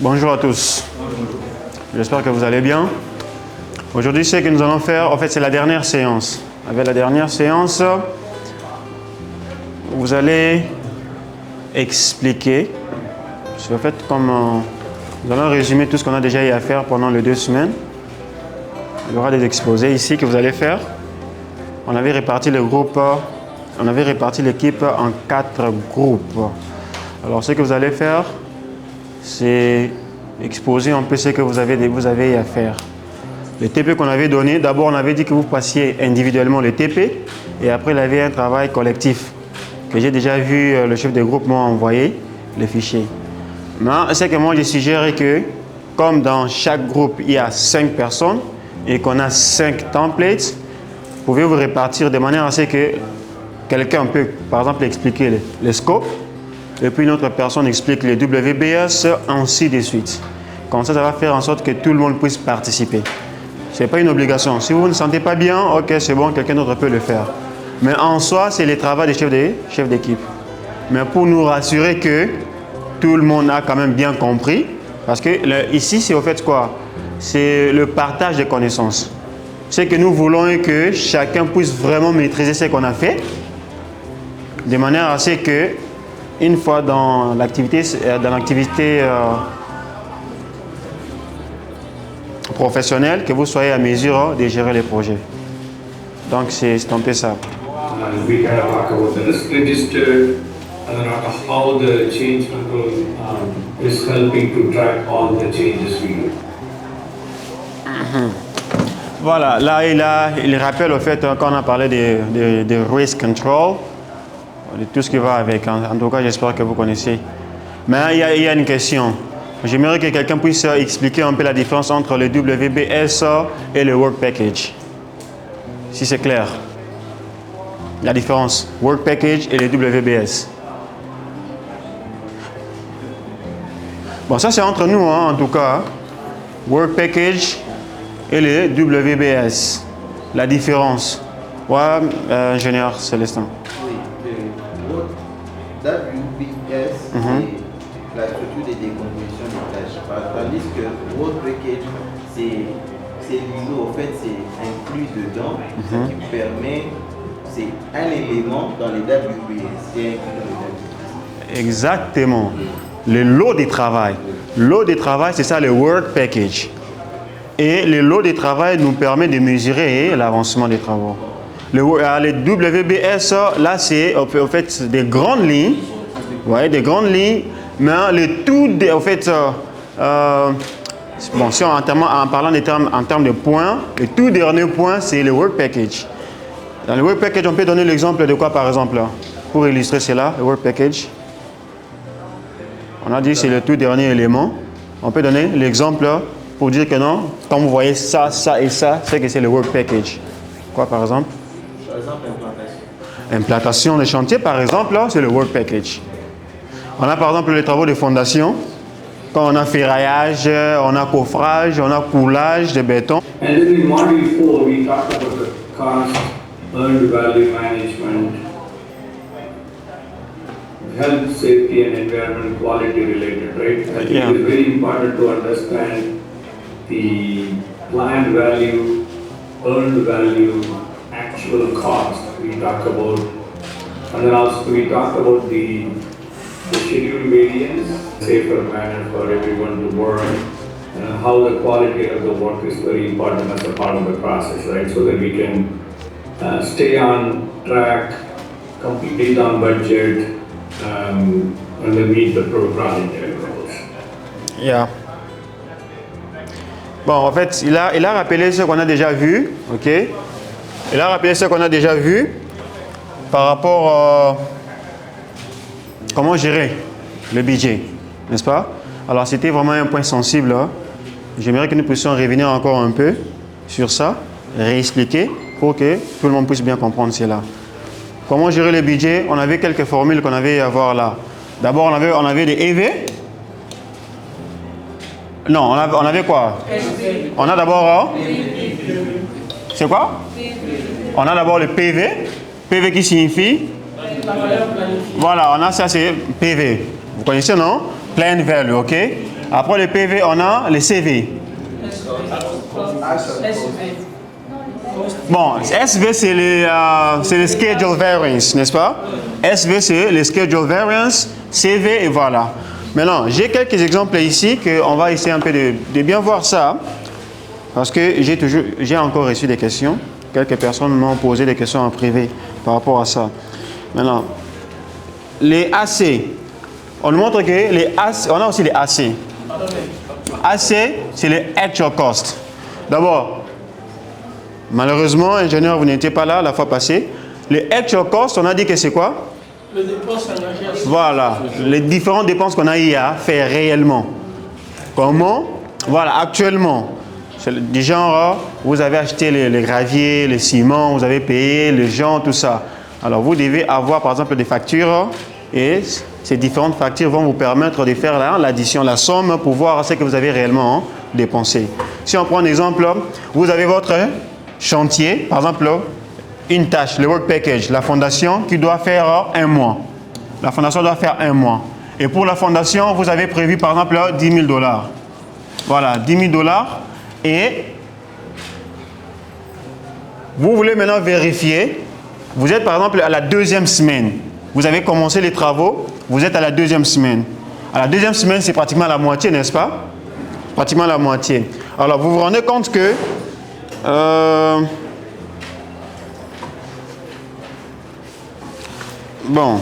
Bonjour à tous. J'espère que vous allez bien. Aujourd'hui, ce que nous allons faire, en fait, c'est la dernière séance. Avec la dernière séance, vous allez expliquer. En fait, nous allons résumer tout ce qu'on a déjà eu à faire pendant les 2 semaines. Il y aura des exposés ici que vous allez faire. On avait réparti le groupe, on avait réparti l'équipe en 4 groupes. Alors, ce que vous allez faire, c'est exposer un peu ce que vous avez eu à faire. Les TP qu'on avait donné, d'abord on avait dit que vous passiez individuellement les TP et après il y avait un travail collectif que j'ai déjà vu le chef de groupe m'a envoyé les fichiers. Mais c'est que moi je suggère que comme dans chaque groupe il y a 5 personnes et qu'on a 5 templates, vous pouvez vous répartir de manière à ce que quelqu'un peut par exemple expliquer les scopes et puis une autre personne explique les WBS, ainsi de suite. Comme ça, ça va faire en sorte que tout le monde puisse participer. Ce n'est pas une obligation. Si vous ne sentez pas bien, ok, c'est bon, quelqu'un d'autre peut le faire. Mais en soi, c'est le travail des chefs d'équipe. Mais pour nous rassurer que tout le monde a quand même bien compris, parce que ici, c'est au fait quoi? C'est le partage des connaissances. C'est que nous voulons que chacun puisse vraiment maîtriser ce qu'on a fait, de manière à ce que une fois dans l'activité professionnelle, que vous soyez à mesure de gérer les projets. Donc c'est un peu ça. We kind of talk about the risk register and then how the change control is helping to track all the changes we do. Voilà, là il rappelle au fait quand on a parlé de risk control, de tout ce qui va avec. En tout cas, j'espère que vous connaissez. Mais il y a une question. J'aimerais que quelqu'un puisse expliquer un peu la différence entre le WBS et le Work Package. Si c'est clair. La différence, Work Package et le WBS. Bon, ça c'est entre nous, hein, en tout cas. Work Package et le WBS. La différence. Ouais, ingénieur Célestin. WBS, c'est la structure de décomposition des tâches. Tandis que Work Package, c'est l'ISO, en fait, c'est inclus dedans, ce qui permet, c'est un élément dans les WBS, c'est inclus dans les WBS. Exactement. Le lot de travail. Lot de travail, c'est ça le Work Package. Et le lot de travail nous permet de mesurer l'avancement des travaux. Le WBS, là, c'est en fait des grandes lignes. Ouais, des grandes lignes. Mais le tout, en fait, bon, si en parlant en termes de points, le tout dernier point, c'est le Work Package. Dans le Work Package, on peut donner l'exemple de quoi, par exemple, pour illustrer cela, le Work Package. On a dit que c'est le tout dernier élément. On peut donner l'exemple pour dire que non, quand vous voyez ça, ça et ça, c'est que c'est le Work Package. Quoi, par exemple? Par exemple, implantation. Implantation de chantier, par exemple, c'est le Work Package. On a par exemple les travaux de fondation. Quand on a ferraillage, on a coffrage, on a coulage de béton. And then in module 4, we talked about the cost, earned value management, health, safety, and environment quality related, right? I think Yeah. it's very important to understand the planned value, earned value, actual cost we talked about, and then also we talked about the schedule variance, safer manner for everyone to work, and how the quality of the work is very important as a part of the process, right? So that we can stay on track, complete on budget, and then meet the project deliverables. Yeah. Bon, en fait, il a rappelé ce qu'on a déjà vu, ok? Il a rappelé ce qu'on a déjà vu par rapport comment gérer le budget, n'est-ce pas? Alors, c'était vraiment un point sensible. Hein? J'aimerais que nous puissions revenir encore un peu sur ça, réexpliquer pour que tout le monde puisse bien comprendre cela. Comment gérer le budget? On avait quelques formules qu'on avait à voir là. D'abord, on avait des EV. Non, on avait quoi? On a d'abord... c'est quoi? On a d'abord le PV. PV qui signifie? Voilà, on a ça, c'est PV. Vous connaissez, non? Plan value, ok? Après le PV, on a les CV. Bon, SV, c'est les schedule variance, n'est-ce pas? SV, c'est les schedule variance, CV, et voilà. Maintenant, j'ai quelques exemples ici qu'on va essayer un peu de bien voir ça. Parce que j'ai encore reçu des questions. Quelques personnes m'ont posé des questions en privé par rapport à ça. Maintenant, les AC. On nous montre que les AC, on a aussi les AC. AC, c'est les actual cost. D'abord, malheureusement, ingénieur, vous n'étiez pas là la fois passée. Les actual cost, on a dit que c'est quoi? Les dépenses engagées. Voilà, les différentes dépenses qu'on a eu à faire réellement. Comment? Voilà, actuellement. C'est du genre, vous avez acheté les graviers, les ciments, vous avez payé les gens, tout ça. Alors, vous devez avoir, par exemple, des factures et ces différentes factures vont vous permettre de faire l'addition, la somme pour voir ce que vous avez réellement dépensé. Si on prend un exemple, vous avez votre chantier, par exemple, une tâche, le work package, la fondation qui doit faire 1 mois. La fondation doit faire 1 mois. Et pour la fondation, vous avez prévu, par exemple, 10 000 $. Voilà, 10 000 $. Et vous voulez maintenant vérifier, vous êtes par exemple à la 2e semaine, vous avez commencé les travaux, vous êtes à la 2e semaine. À la 2e semaine, c'est pratiquement la moitié, n'est-ce pas? Pratiquement la moitié. Alors, vous vous rendez compte que bon,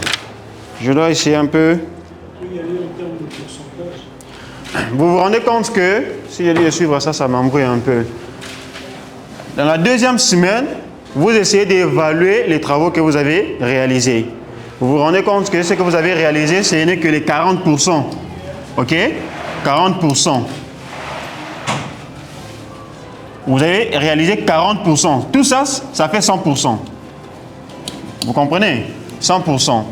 je dois essayer un peu. Vous vous rendez compte que, si je dis suivre ça, ça m'embrouille un peu. Dans la 2e semaine, vous essayez d'évaluer les travaux que vous avez réalisés. Vous vous rendez compte que ce que vous avez réalisé, ce n'est que les 40%. OK? 40%. Vous avez réalisé 40%. Tout ça, ça fait 100%. Vous comprenez? 100%.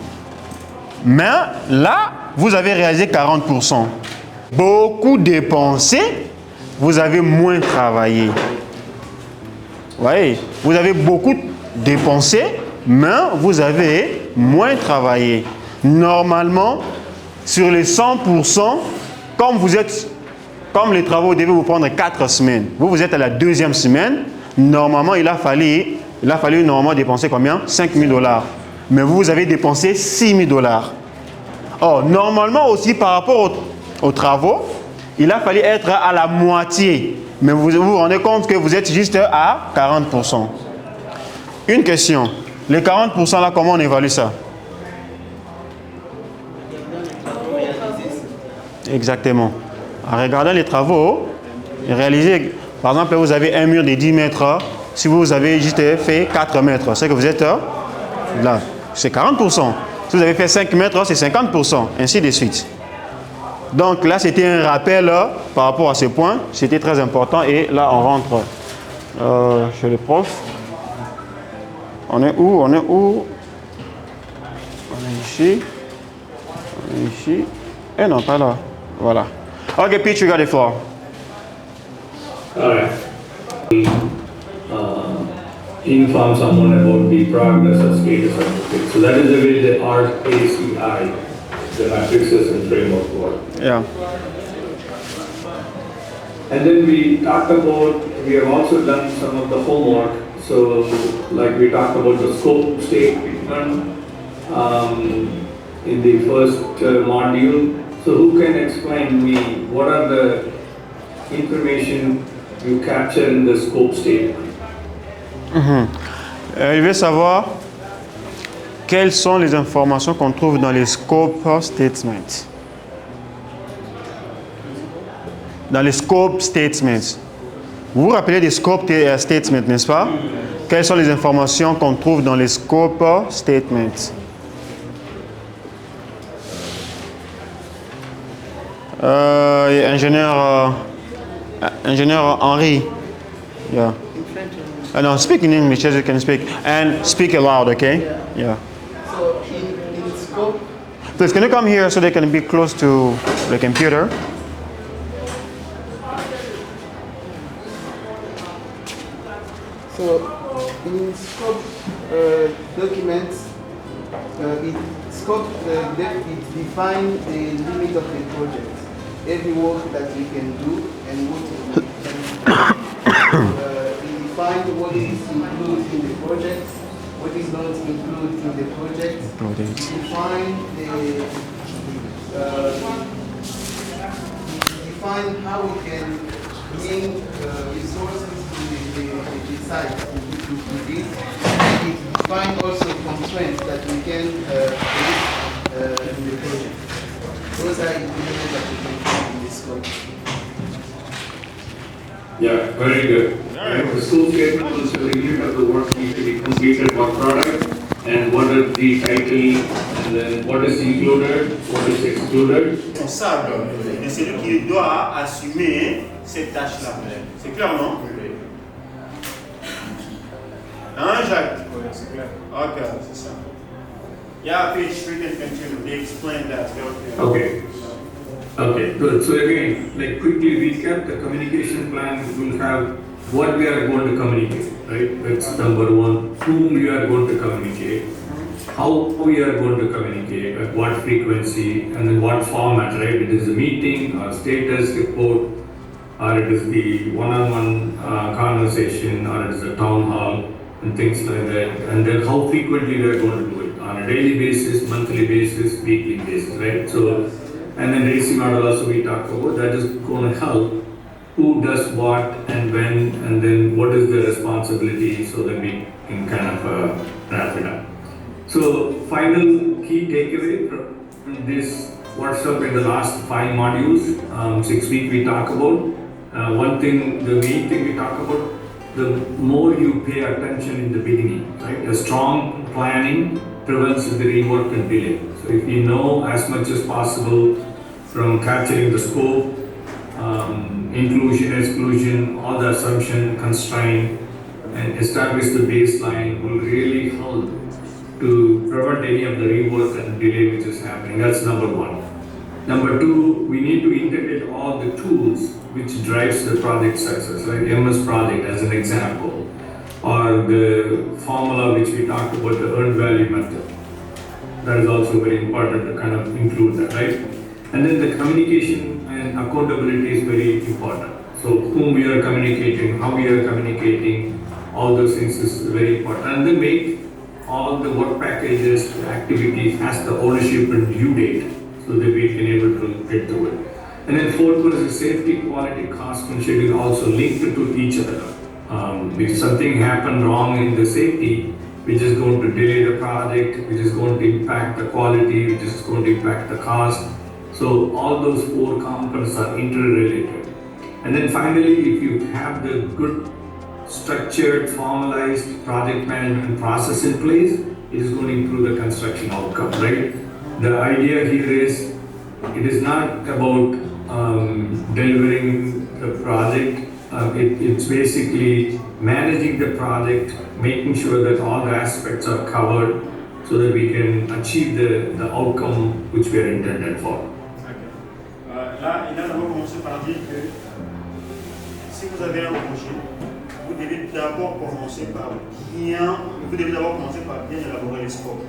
Mais là, vous avez réalisé 40%. Beaucoup dépensé, vous avez moins travaillé. Vous voyez, vous avez beaucoup dépensé, mais vous avez moins travaillé. Normalement, sur les 100%, comme les travaux devaient vous prendre 4 semaines, vous êtes à la 2e semaine, normalement, il a fallu normalement dépenser combien? 5 000 $. Mais vous avez dépensé 6 000 $. Or, normalement aussi, par rapport aux travaux, il a fallu être à la moitié. Mais vous vous rendez compte que vous êtes juste à 40%. Une question. Les 40% là, comment on évalue ça? Exactement. En regardant les travaux, réalisez, par exemple, vous avez un mur de 10 mètres. Si vous avez juste fait 4 mètres, c'est que vous êtes là. C'est 40%. Si vous avez fait 5 mètres, c'est 50%. Ainsi de suite. Donc là, c'était un rappel par rapport à ce point. C'était très important. Et là, on rentre chez le prof. On est où? On est où? On est ici. On est ici. Et non, pas là. Voilà. OK, Peach, you got the floor. All right. Inform someone about the progress or status of the. So that is the way the RACI, the matrices and framework work. Yeah. And then we talked about, we have also done some of the homework. So like we talked about the scope statement in the first module. So who can explain me what are the information you capture in the scope statement? Il veut savoir quelles sont les informations qu'on trouve dans les scope statements. Dans les scope statements. Vous vous rappelez des scope statements, n'est-ce pas? Quelles sont les informations qu'on trouve dans les scope statements? Ingénieur Henri. Yeah. No, speak in English as you can speak. And speak aloud, okay? Yeah. So in scope, Please, can you come here so they can be close to the computer? so in scope documents, it defines the limit of the project. every work that we can do and what we define what is included in the project, what is not included in the project. Define how we can bring resources to the site to this. And it define also constraints that we can in the project. Those are elements that we can find in this scope. Yeah, very good. The scope statement will show the unit of the work needs to be completed, what product, and what is the title, and then what is included, what is excluded. Responsable, mais c'est lui qui doit assumer cette tâche-là. C'est clair, non? Hein, Jacques? Oui, c'est clair. Ok, c'est ça. Yeah, page 3 can continue. They explain that. Okay. Okay, good. So again, like quickly recap, the communication plan will have what we are going to communicate, right? That's number one. Whom we are going to communicate, how we are going to communicate, at what frequency, and then what format, right? It is a meeting, or status report, or it is the one-on-one conversation, or it is a town hall, and things like that. And then how frequently we are going to do it, on a daily basis, monthly basis, weekly basis, right? So, and then racing model also we talked about, that is going to help who does what and when, and then what is the responsibility, so that we can kind of wrap it up. So final key takeaway from this workshop in the last 5 modules, 6 weeks we talk about. One thing, the main thing we talk about, the more you pay attention in the beginning, right? A strong planning prevents the rework and delay. So if you know as much as possible from capturing the scope, inclusion, exclusion, all the assumption, constraint, and establish the baseline will really help to prevent any of the rework and delay which is happening. That's number one. Number two, we need to integrate all the tools which drives the project success, like MS Project as an example, or the formula which we talked about, the earned value method. That is also very important to kind of include that, right? And then the communication and accountability is very important. So whom we are communicating, how we are communicating, all those things is very important. And then make all the work packages, activities has the ownership and due date, so that we can able to get to it. And then fourth one is the safety, quality, cost, and schedule also linked to each other. If something happened wrong in the safety, which is going to delay the project, which is going to impact the quality, which is going to impact the cost. So all those 4 components are interrelated. And then finally, if you have the good structured, formalized project management process in place, it is going to improve the construction outcome, right? The idea here is, it is not about delivering the project. It's basically managing the project, making sure that all the aspects are covered, so that we can achieve the outcome which we are intended for. Là, il a d'abord commencé par dire que si vous avez un projet, vous devez d'abord commencer par bien élaborer les scopes.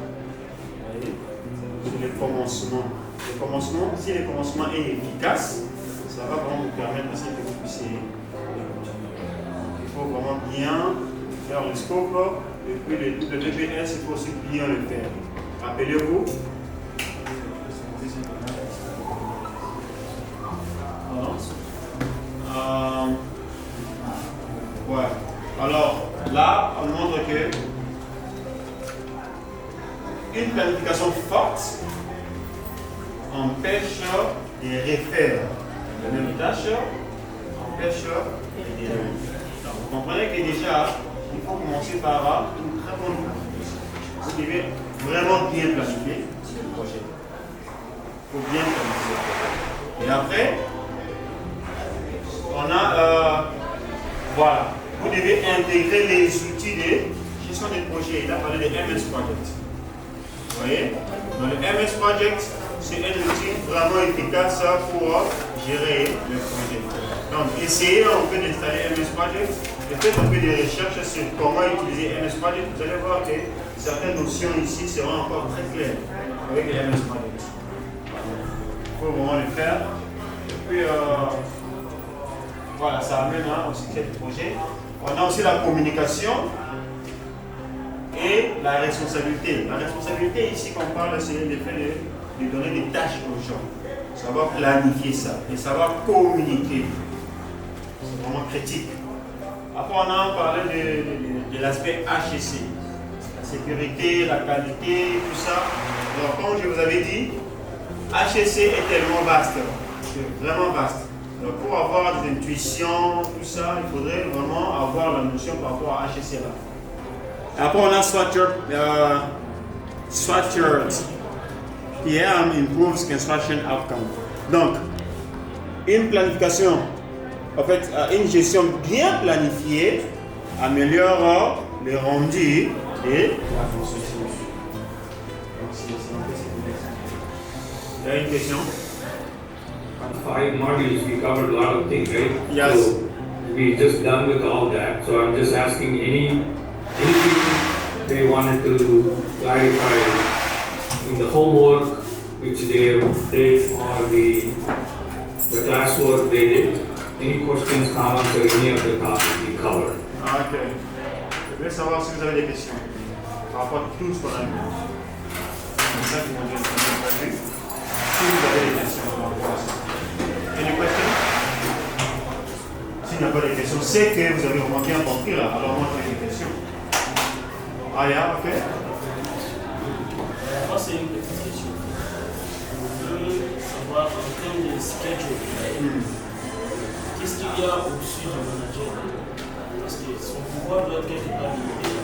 C'est le commencement. Le commencement, si le commencement est efficace, ça va vraiment vous permettre aussi que vous puissiez continuer. Il faut vraiment bien faire le scope, et puis le DPS, il faut aussi bien le faire. Rappelez-vous. Ouais. Alors là, on montre que une planification forte empêche les réfères de même tâche, empêche les délais. Vous comprenez que déjà, il faut commencer par une très bonne planification. Vous devez vraiment bien planifier ce projet. Il faut bien planifier. Et après, on a, voilà, vous devez intégrer les outils de gestion des projets. Il a parlé de MS Project. Vous voyez? Dans le MS Project, c'est un outil vraiment efficace pour gérer le projet. Donc, essayez un peu d'installer MS Project et faites un peu de recherche sur comment utiliser MS Project. Vous allez voir que certaines notions ici seront encore très claires avec le MS Project. Il faut vraiment le faire. puis, voilà, ça amène au succès du projet. On a aussi la communication et la responsabilité. La responsabilité ici qu'on parle, c'est le fait de donner des tâches aux gens. Savoir planifier ça et savoir communiquer. C'est vraiment critique. Après, on a parlé de l'aspect HSC. La sécurité, la qualité, tout ça. Alors, comme je vous avais dit, HSC est tellement vaste. C'est vraiment vaste. Donc, pour avoir des intuitions, tout ça, il faudrait vraiment avoir la notion par rapport à HSC là. Après, on a structured. PM improves construction outcome. Donc, une planification, en fait, une gestion bien planifiée améliore le rendu et la construction. Il y a une question? 5 modules, we covered a lot of things, right? Yes. So we just done with all that. So I'm just asking anything they wanted to clarify in the homework which they did or the classwork they did. Any questions, comments, or any of the topics we covered? Ok. Je voulais savoir si vous avez des questions par rapport à tout ce qu'on a vu. C'est ça qui m'a dit. Si vous avez des questions par rapport à ça. Any questions? S'il n'y a pas de questions, c'est que vous avez vraiment bien compris là. Alors moi j'ai des questions. Ah, yeah, ok. Moi, c'est une petite question. Je veux savoir en termes de schedule, qu'est-ce qu'il y a au-dessus du manager? Parce que son pouvoir doit être quelque part limité.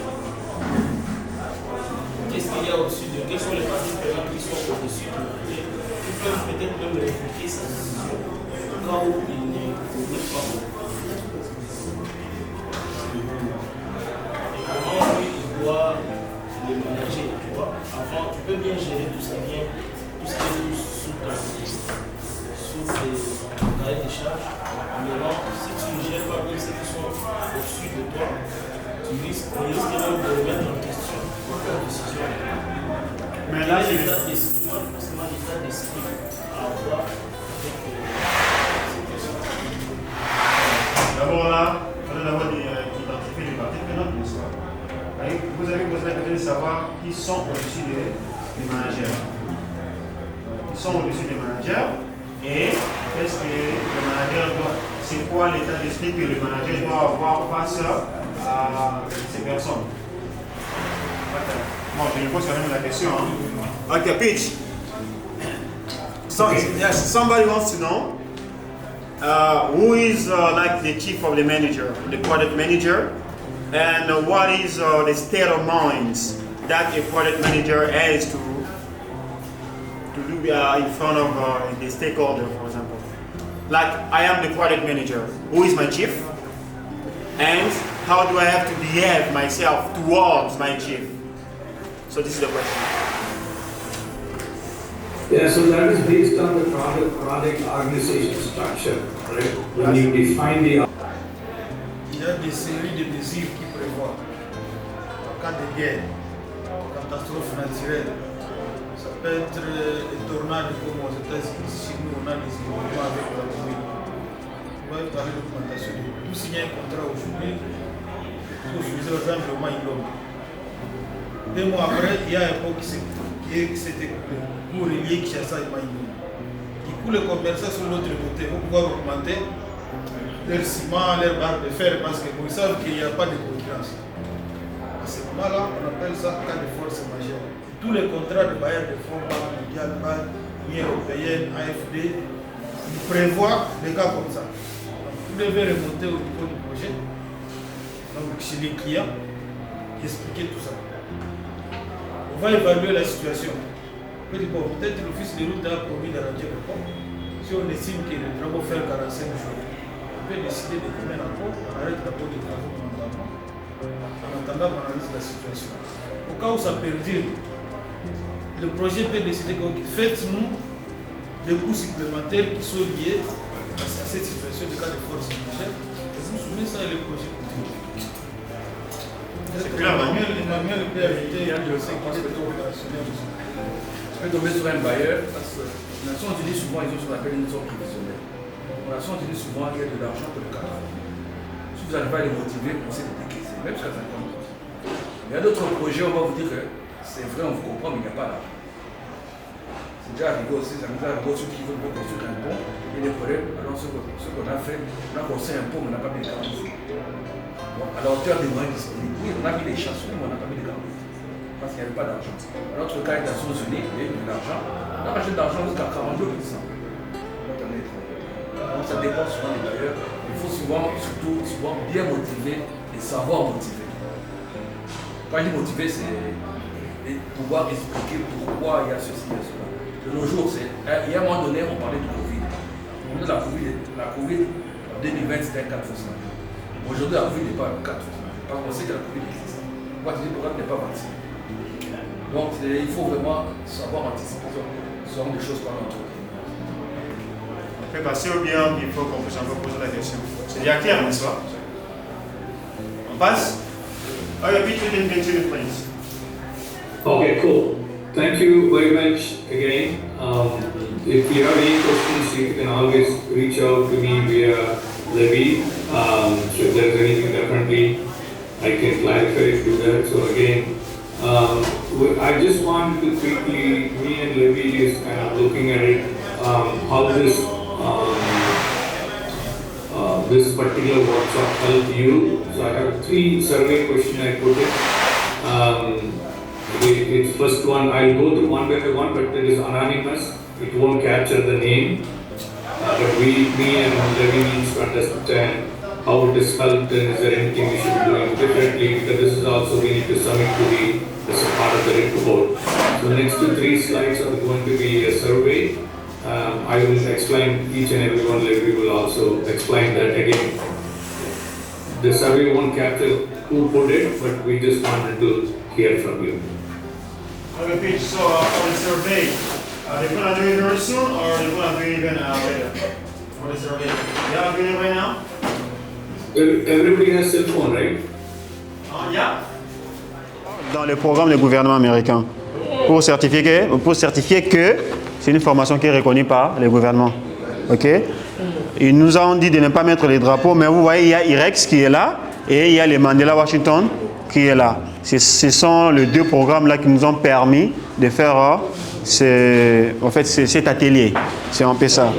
Qu'est-ce qu'il y a au-dessus de? Quelles sont les parties prenantes qui sont au-dessus du manager? Ils peuvent peut-être même répliquer sa décision au cas où il n'est pas bon. Et comment lui, il doit le manager, tu vois. Avant, tu peux bien gérer tout ça bien, tout ce qui est sous tes cahiers de charges. Mais non, si tu ne gères pas bien ceux qui sont au-dessus de toi, tu risques même de remettre en question ta décision. Mais là, c'est l'état d'esprit, pas forcément l'état d'esprit à avoir avec ces questions. D'abord là, il faut d'abord identifier les parties prenantes, n'est-ce pas? Vous avez besoin de savoir qui sont au-dessus des managers. Ils sont au-dessus des managers et qu'est-ce que le manager doit, c'est quoi l'état d'esprit que le manager doit avoir face à ces personnes. Bon, je lui pose quand même la question. Hein. Ok, Pitch. So, yes, somebody wants to know who is like the chief of the manager, the product manager, and what is the state of mind that a product manager has to do in front of the stakeholder, for example. Like, I am the product manager. Who is my chief? And how do I have to behave myself towards my chief? So this is the question. Yeah, so that is based on the product organization structure, right? When you define the Il y a des séries de mesures qui prévoient, en cas de guerre, catastrophe naturelle, ça peut être des tornades comme aux États-Unis, chez nous on a des inondations avec la pluie. On va parler d'augmentation. Vous signez un contrat aujourd'hui, vous utilisez par exemple le Maïlom. 2 mois après, il y a un pont qui s'est écoulé pour relier Kinshasa et Maïlom. Du coup, les commerçants sur l'autre côté vont pouvoir augmenter leur ciment, leur barre de fer, parce qu'ils savent qu'il n'y a pas de concurrence. À ce moment-là, on appelle ça cas de force majeure. Tous les contrats de bailleurs de fonds, Banque mondiale, Banque européenne, AFD, ils prévoient des cas comme ça. Donc, vous devez remonter au niveau du projet, donc chez les clients, et expliquer tout ça. On va évaluer la situation. On peut dire, bon, peut-être l'office de route a promis d'arranger le pont. Si on estime que les travaux faire 45 jours, on peut décider de combien d'emplois, on arrête d'abord les travaux momentanément, en attendant qu'on analyse la situation. Au cas où ça perdure, le projet peut décider que faites-nous des coûts supplémentaires qui sont liés à cette situation de cas de force majeure, et vous soumettez ça et le projet continue. C'est clair, Emmanuel peut ajouter le secteur opérationnel aussi. Je peux tomber sur un bailleur parce que les Nations Unies, souvent, ils ont ce qu'on appelle une zone prévisionnelle. On a souvent dit souvent qu'il y a de l'argent pour le cadre. Si vous n'arrivez pas à les motiver, vous pensez de décaisser, même jusqu'à 50%. Il y a d'autres projets, on va vous dire que c'est vrai, on vous comprend, mais il n'y a pas d'argent. C'est déjà arrivé aussi, ça nous a arrivé ceux qui veulent construire un pont, il y a des problèmes. Alors ce qu'on a fait, on a construit un pont, mais on n'a pas mis les garanties. Bon, à la hauteur des moyens disponibles, oui, on a mis les chansons, mais on n'a pas mis les garanties. Parce qu'il n'y avait pas d'argent. Dans notre cas, les Nations Unies, il y a eu de l'argent. On a rajouté de l'argent jusqu'à 42%. Donc ça dépend souvent des bailleurs. Il faut souvent bien motiver et savoir motiver. Quand je dis motiver, c'est pouvoir expliquer pourquoi il y a ceci et cela. De nos jours, il y a un moment donné, on parlait du Covid. La Covid en 2020, c'était 4%. Aujourd'hui, la Covid n'est pas 4%. Parce qu'on sait que la Covid existe. Pourquoi tu dis pourquoi tu n'es pas vacciné? Donc il faut vraiment savoir anticiper ce genre de choses par l'entreprise. On peut passer au bien, il faut qu'on puisse encore poser la question. C'est bien clair, n'est-ce pas? On passe? Oh, yeah, we can continue, please. Okay, cool. Thank you very much again. If you have any questions, you can always reach out to me via Levy. So if there's anything, definitely I can clarify to that. So again, I just wanted to quickly, me and Levy is kind of looking at it, how this particular workshop helped you. So I have 3 survey questions I put it. It's first one, I'll go through one by one, but it is anonymous. It won't capture the name. But me and Levy needs to understand how it is helped and is there anything we should be doing differently, because this is also we need to submit to as a part of the report. So the next 3 slides are going to be a survey. I will explain each and every one. Levy will also explain that again. The survey won't capture who put it, but we just wanted to hear from you. Okay, Pete, so for the survey, they're going to do it very soon or they're going to do it even later? For the survey, they are doing it right now? Everybody has cell phone, right? Yeah. Dans le programme du gouvernement américain, pour certifier que c'est une formation qui est reconnue par le gouvernement. Ok? Ils nous ont dit de ne pas mettre les drapeaux, mais vous voyez, il y a IREX qui est là et il y a le Mandela Washington qui est là. Ce sont les 2 programmes-là qui nous ont permis de faire cet atelier. C'est un peu ça.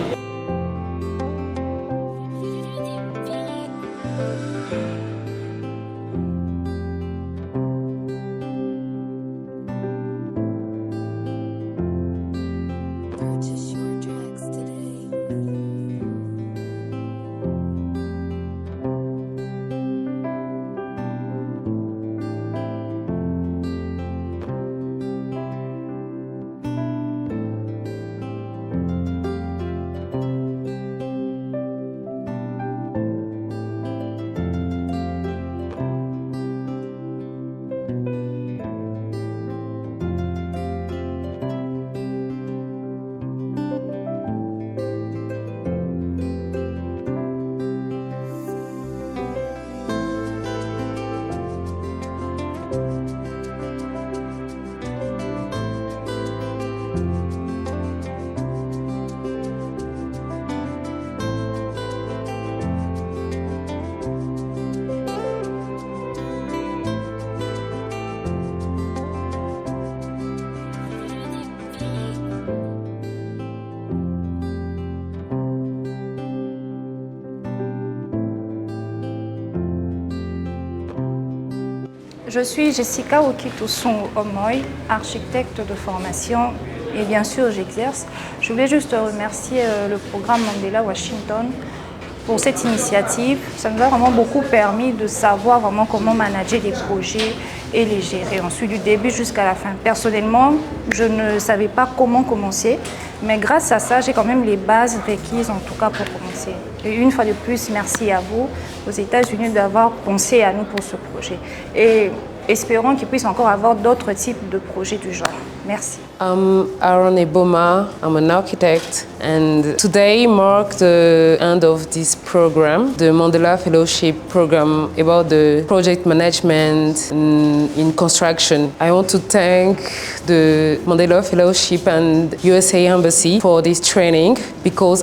Je suis Jessica Okitousson Omoy, architecte de formation et bien sûr j'exerce. Je voulais juste remercier le programme Mandela Washington pour cette initiative. Ça nous a vraiment beaucoup permis de savoir vraiment comment manager les projets et les gérer. Ensuite, du début jusqu'à la fin. Personnellement, je ne savais pas comment commencer, mais grâce à ça, j'ai quand même les bases requises en tout cas pour commencer. Et une fois de plus, merci à vous, aux États-Unis, d'avoir pensé à nous pour ce projet. Et espérons qu'il puisse encore avoir d'autres types de projets du genre. Merci. I'm Aaron Eboma, I'm an architect, and today marks the end of this program, the Mandela Fellowship program about the project management in construction. I want to thank the Mandela Fellowship and USA Embassy for this training because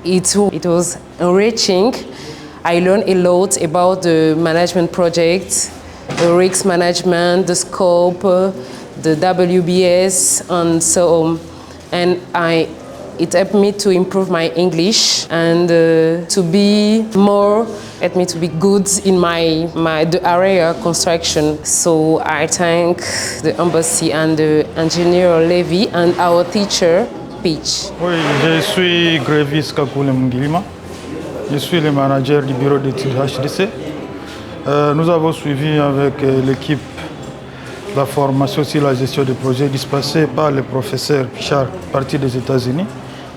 it was enriching. I learned a lot about the management project, the risk management, the scope, the WBS, and so on. And it helped me to improve my English and to be good in the area construction. So I thank the embassy and the engineer Levy and our teacher, Peach. Oui, je suis Grevis Kakule Mungilima. Je suis le manager du bureau d'études HDC. Nous avons suivi avec l'équipe la formation sur la gestion des projets dispensée par le professeur Pichard, parti des États-Unis,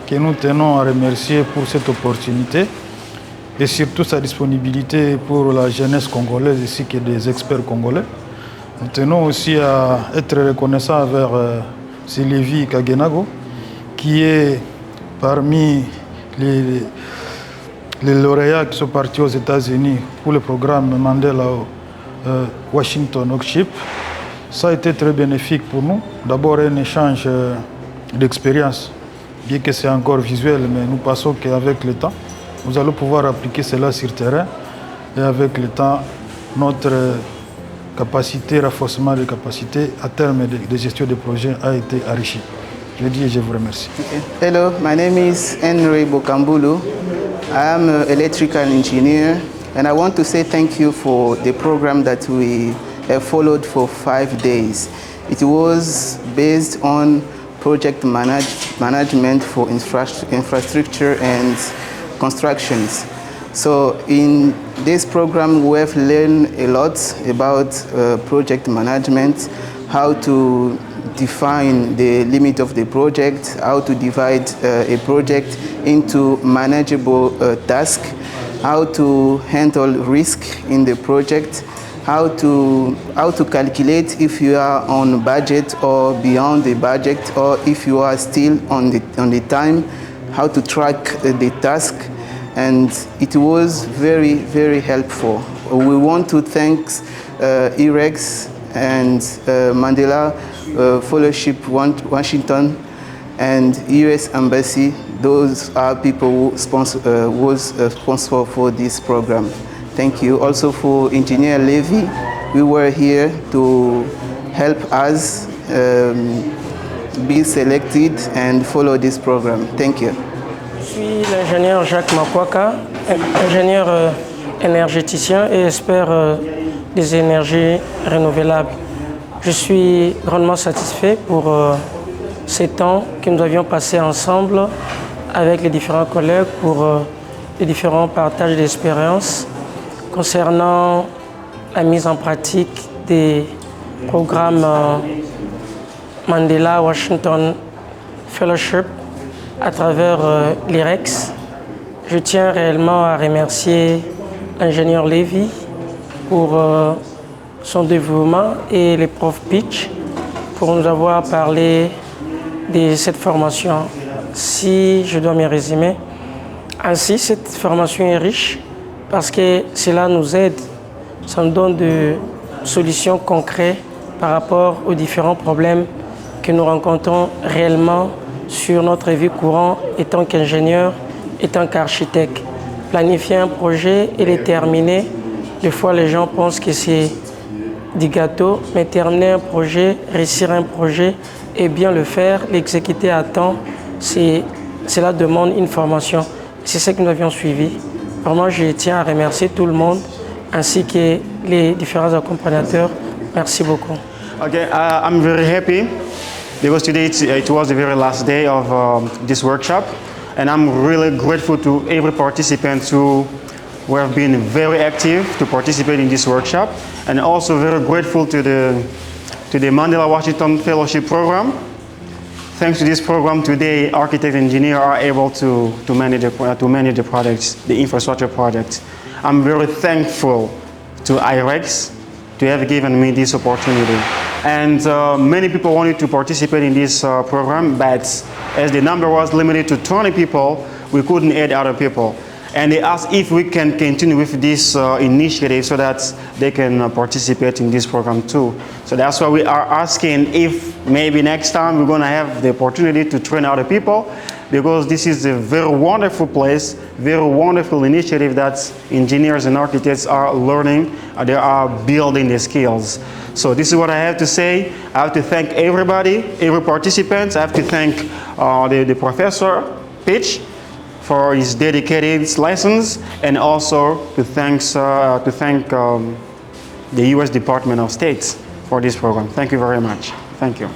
que nous tenons à remercier pour cette opportunité et surtout sa disponibilité pour la jeunesse congolaise ainsi que des experts congolais. Nous tenons aussi à être reconnaissants envers Sylvie Kagenago, qui est parmi les lauréats qui sont partis aux États-Unis pour le programme Mandela Washington Workshop. Ça a été très bénéfique pour nous. D'abord un échange d'expérience, bien que c'est encore visuel, mais nous pensons qu'avec le temps, nous allons pouvoir appliquer cela sur le terrain. Et avec le temps, notre capacité, renforcement des capacités à terme de gestion des projets a été enrichi. Je dis et je vous remercie. Okay. Hello, my name is Henry Bokambulu. I am an electrical engineer, and I want to say thank you for the program that we followed for 5 days. It was based on project management for infrastructure and constructions. So in this program we have learned a lot about project management, how to define the limit of the project, how to divide a project into manageable tasks, how to handle risk in the project, how to calculate if you are on budget or beyond the budget, or if you are still on the time, how to track the task, and it was very, very helpful. We want to thank IREX and Mandela Fellowship Washington and US Embassy. Those are people who was responsible for this program. Thank you. Also for Engineer Levy, we were here to help us be selected and follow this program. Thank you. Je suis l'ingénieur Jacques Makwaka, ingénieur énergéticien et expert des énergies renouvelables. Je suis grandement satisfait pour ces temps que nous avions passés ensemble avec les différents collègues pour les différents partages d'expériences concernant la mise en pratique des programmes Mandela Washington Fellowship à travers l'IREX. Je tiens réellement à remercier l'ingénieur Levy pour son dévouement et les profs Pitch pour nous avoir parlé de cette formation. Si je dois me résumer, ainsi cette formation est riche parce que cela nous aide, ça nous donne des solutions concrètes par rapport aux différents problèmes que nous rencontrons réellement sur notre vie courante en tant qu'ingénieur, en tant qu'architecte. Planifier un projet et le terminer, des fois les gens pensent que c'est du gâteau, mais terminer un projet, réussir un projet et bien le faire, l'exécuter à temps, cela demande une formation. C'est ce que nous avions suivi. Vraiment, je tiens à remercier tout le monde ainsi que les différents accompagnateurs. Merci beaucoup. Okay, I'm very happy because today it was the very last day of this workshop, and I'm really grateful to every participant who have been very active to participate in this workshop, and also very grateful to the Mandela Washington Fellowship Program. Thanks to this program, today architects and engineers are able to manage the projects, the infrastructure projects. I'm very thankful to IREX to have given me this opportunity. And many people wanted to participate in this program, but as the number was limited to 20 people, we couldn't add other people. And they asked if we can continue with this initiative so that they can participate in this program too. So that's why we are asking if maybe next time we're going to have the opportunity to train other people, because this is a very wonderful place, very wonderful initiative that engineers and architects are learning, they are building the skills. So this is what I have to say. I have to thank everybody, every participant. I have to thank the professor, Pitch, for his dedicated lessons, and also to thank the U.S. Department of State for this program. Thank you very much. Thank you.